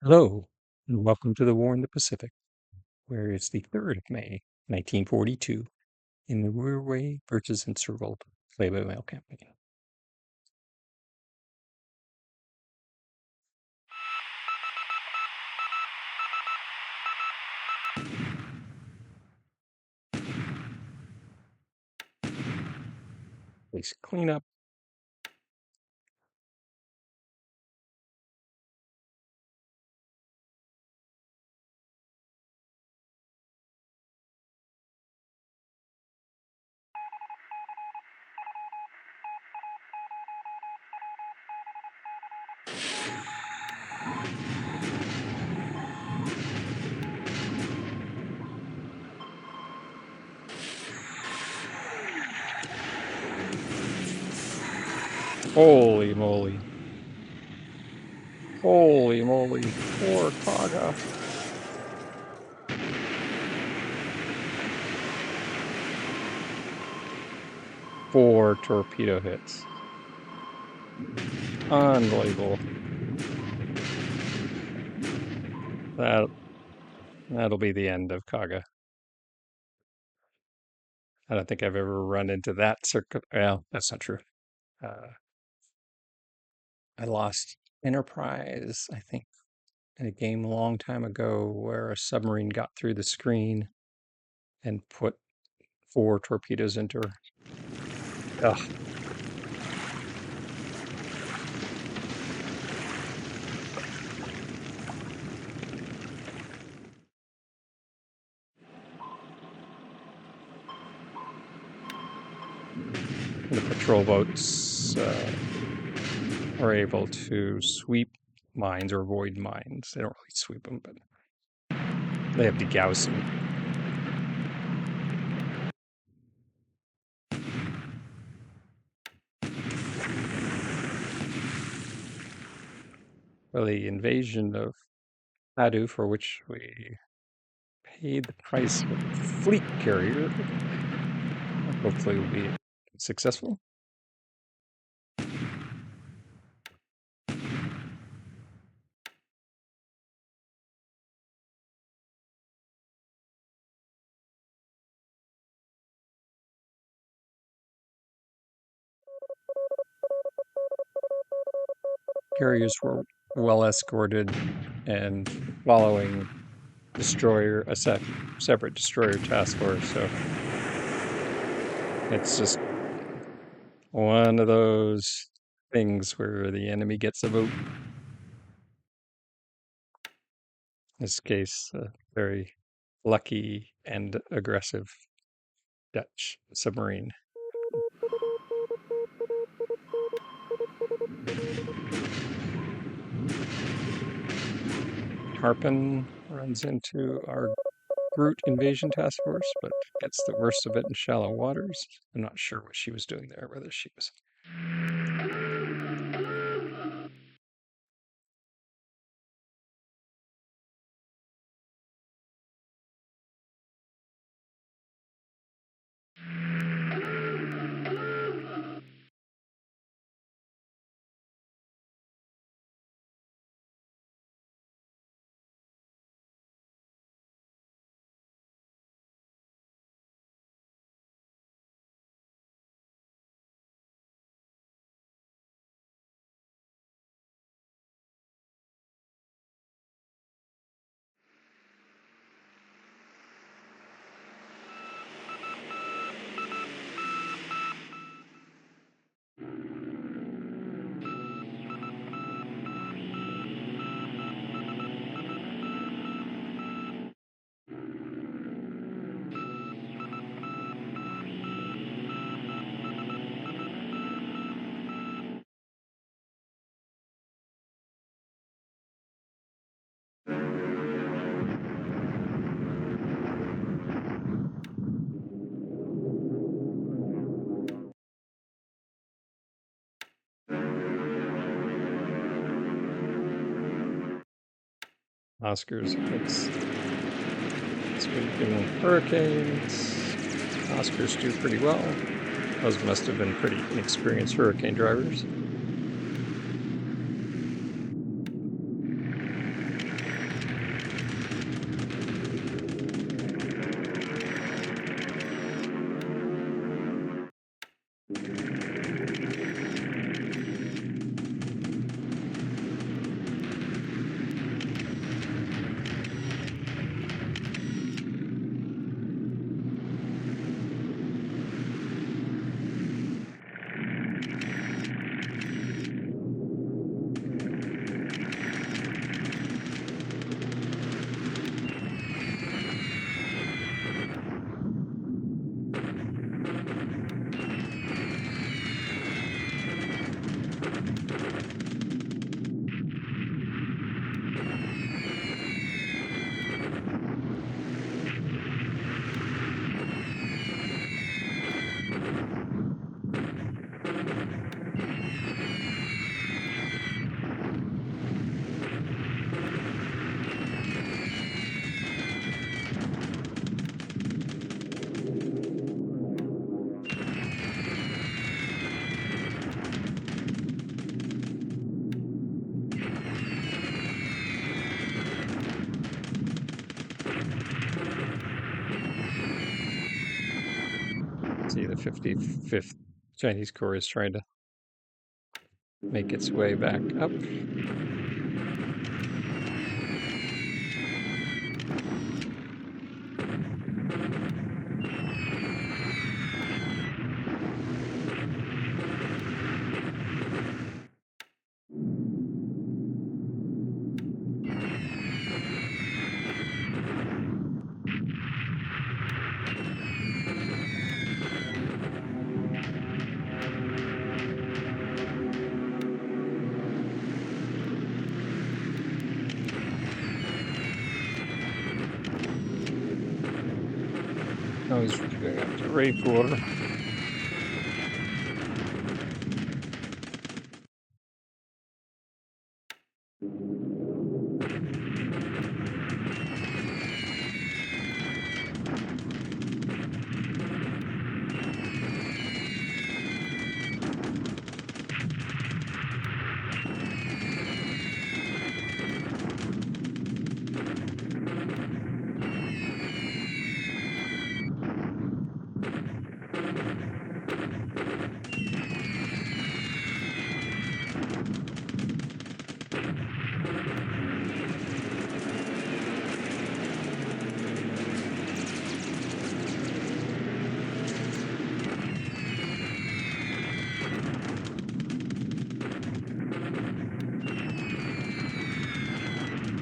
Hello, and welcome to the War in the Pacific, where it's the 3rd of May, 1942, in the Wirraway versus Encircled play-by-mail campaign. Please clean up. Holy moly. Holy moly. Poor Kaga. 4 torpedo hits. Unbelievable. That'll be the end of Kaga. I don't think I've ever run into that circuit. Well, that's not true. Uh, I lost Enterprise, I think, in a game a long time ago where a submarine got through the screen and put 4 torpedoes into her. Ugh. The patrol boats are able to sweep mines or avoid mines. They don't really sweep them, but they have degauss them. For the invasion of Adu, for which we paid the price with a fleet carrier, hopefully will be successful. Carriers were well escorted and following a separate destroyer task force, so it's just one of those things where the enemy gets a vote. In this case, a very lucky and aggressive Dutch submarine. Harpin runs into our Groot invasion task force, but gets the worst of it in shallow waters. I'm not sure what she was doing there, whether she was Oscars. It's been hurricanes. Oscars do pretty well. Those must have been pretty inexperienced hurricane drivers. See, the 55th Chinese Corps is trying to make its way back up. Oh, he's going up to Raypur.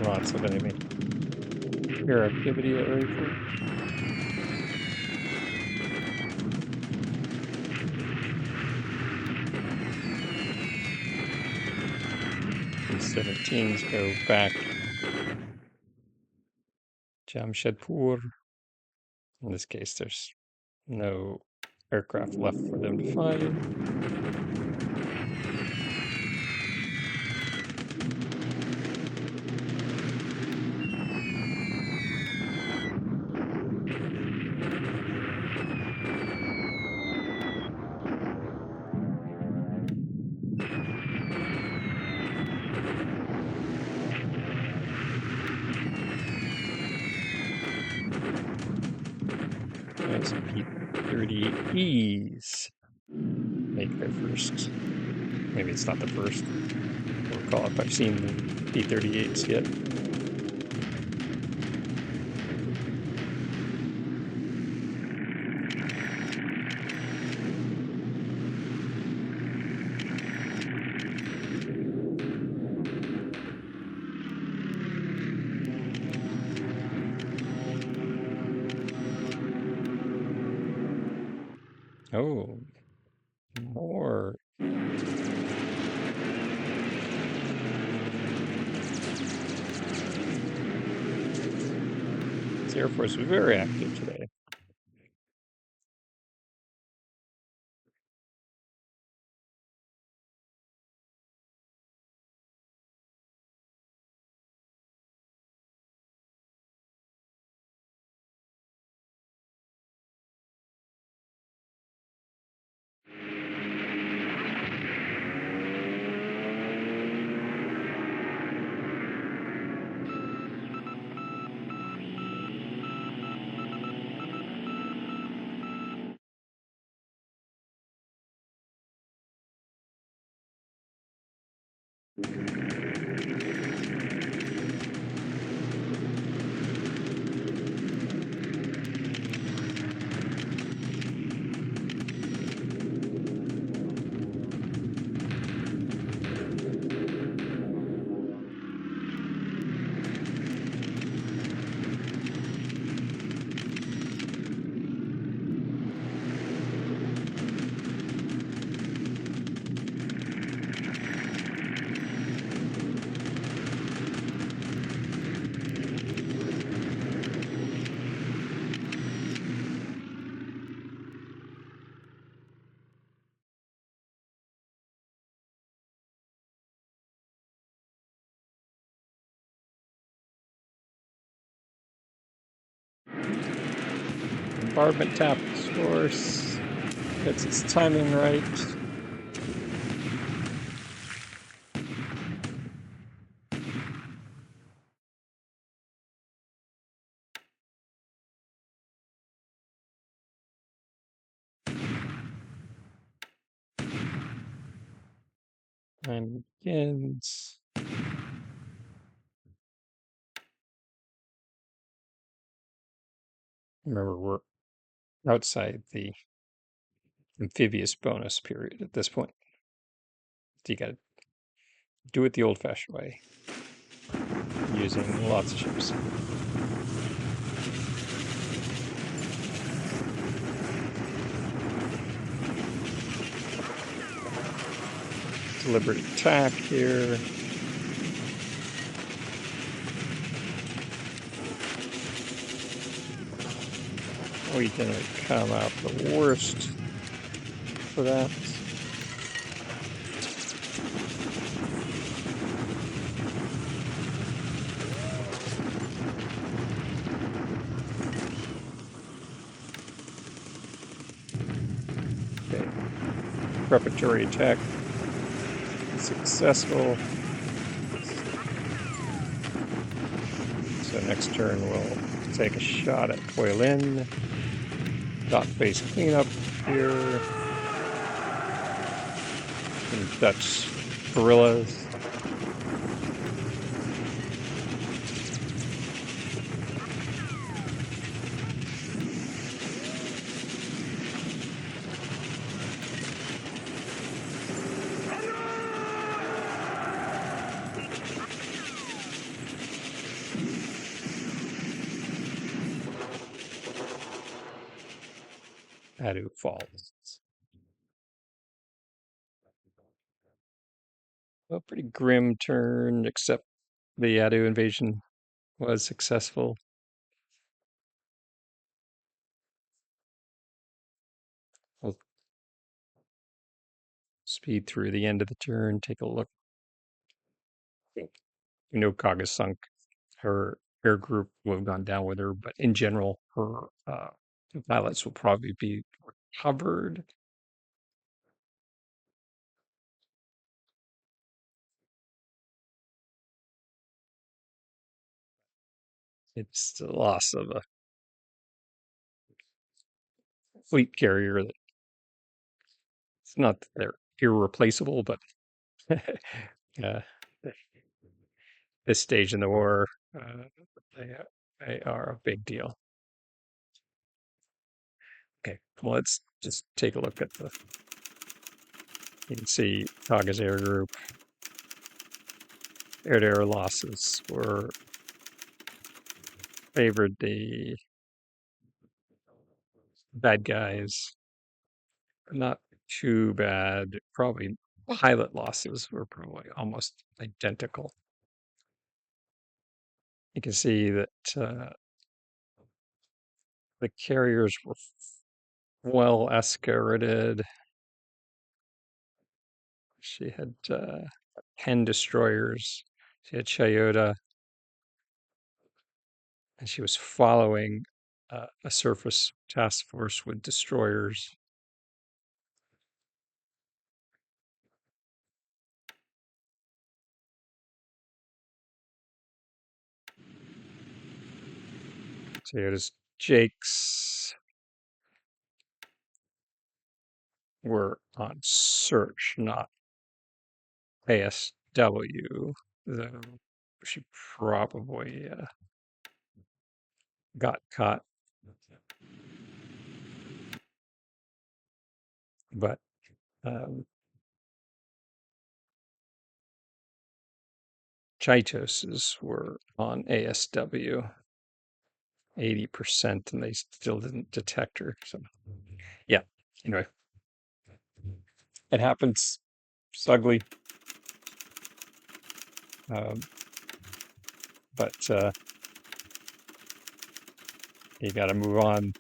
Lots of enemy air activity at Raypur. These 17s go back Jamshedpur. In this case, there's no aircraft left for them to find. There's P-30Es make their first. Maybe it's not the first. I don't recall if I've seen the P-38s yet. Oh, more. The Air Force was very active today. bombardment task force gets its timing right. And begins. Remember, we're outside the amphibious bonus period at this point. So you got to do it the old-fashioned way, using lots of ships. Deliberate attack here. We can come out the worst for that. Okay. Preparatory attack successful. So next turn we'll take a shot at Coil In. Dot base cleanup here. Some Dutch guerrillas. Adu falls. A pretty grim turn, except the Adu invasion was successful. We'll speed through the end of the turn, take a look. You know, Kaga sunk. Her air group will have gone down with her, but in general, her pilots will probably be recovered. It's the loss of a fleet carrier that it's not that they're irreplaceable, but uh, this stage in the war, they, they are a big deal. Okay, well, let's just take a look at the. You can see Kaga's air group. Air-to-air losses were favored the bad guys. Not too bad. Probably pilot losses were probably almost identical. You can see that the carriers were well escorted. She had 10 destroyers. She had Toyota, and she was following a surface task force with destroyers. Toyota's Jakes were on search, not ASW. Though she probably got caught. But Chaitoses were on ASW 80%, and they still didn't detect her. So, yeah. Anyway, it happens. It's ugly. Um, but you got to move on.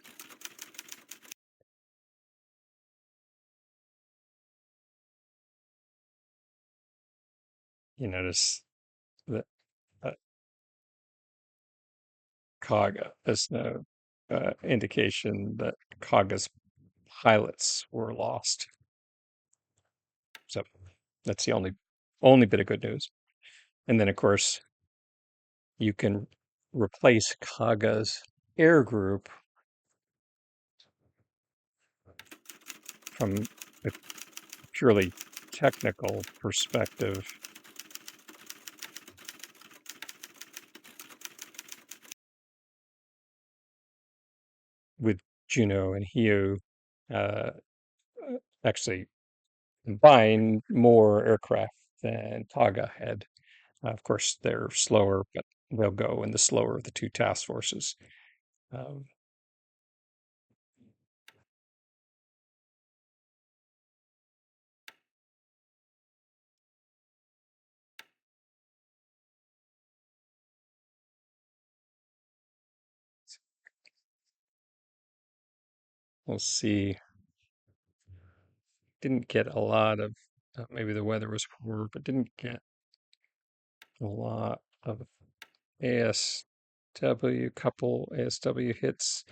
You notice that Kaga is now indication that Kaga's pilots were lost. So that's the only bit of good news. And then, of course, you can replace Kaga's air group from a purely technical perspective with Juno and Hio uh, actually buying more aircraft than Kaga had. Of course, they're slower, but they'll go in the slower of the two task forces. Um, we'll see. Didn't get a lot of, maybe the weather was poor, but didn't get a lot of ASW, couple ASW hits.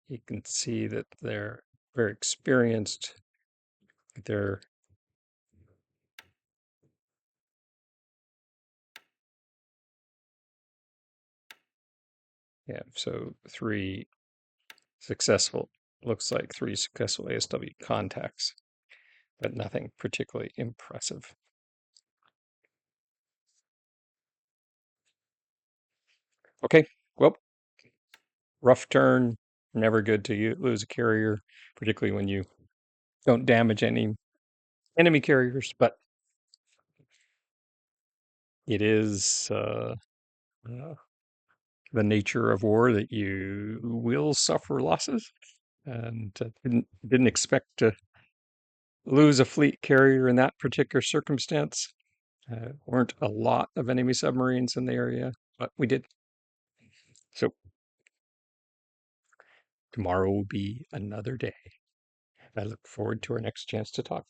You can see that they're very experienced. They're yeah, so successful looks like three successful ASW contacts, but nothing particularly impressive. Okay, well, rough turn. Never good to lose a carrier, particularly when you don't damage any enemy carriers. But it is the nature of war that you will suffer losses, and didn't expect to lose a fleet carrier in that particular circumstance. Weren't a lot of enemy submarines in the area, but we did. So tomorrow will be another day. I look forward to our next chance to talk.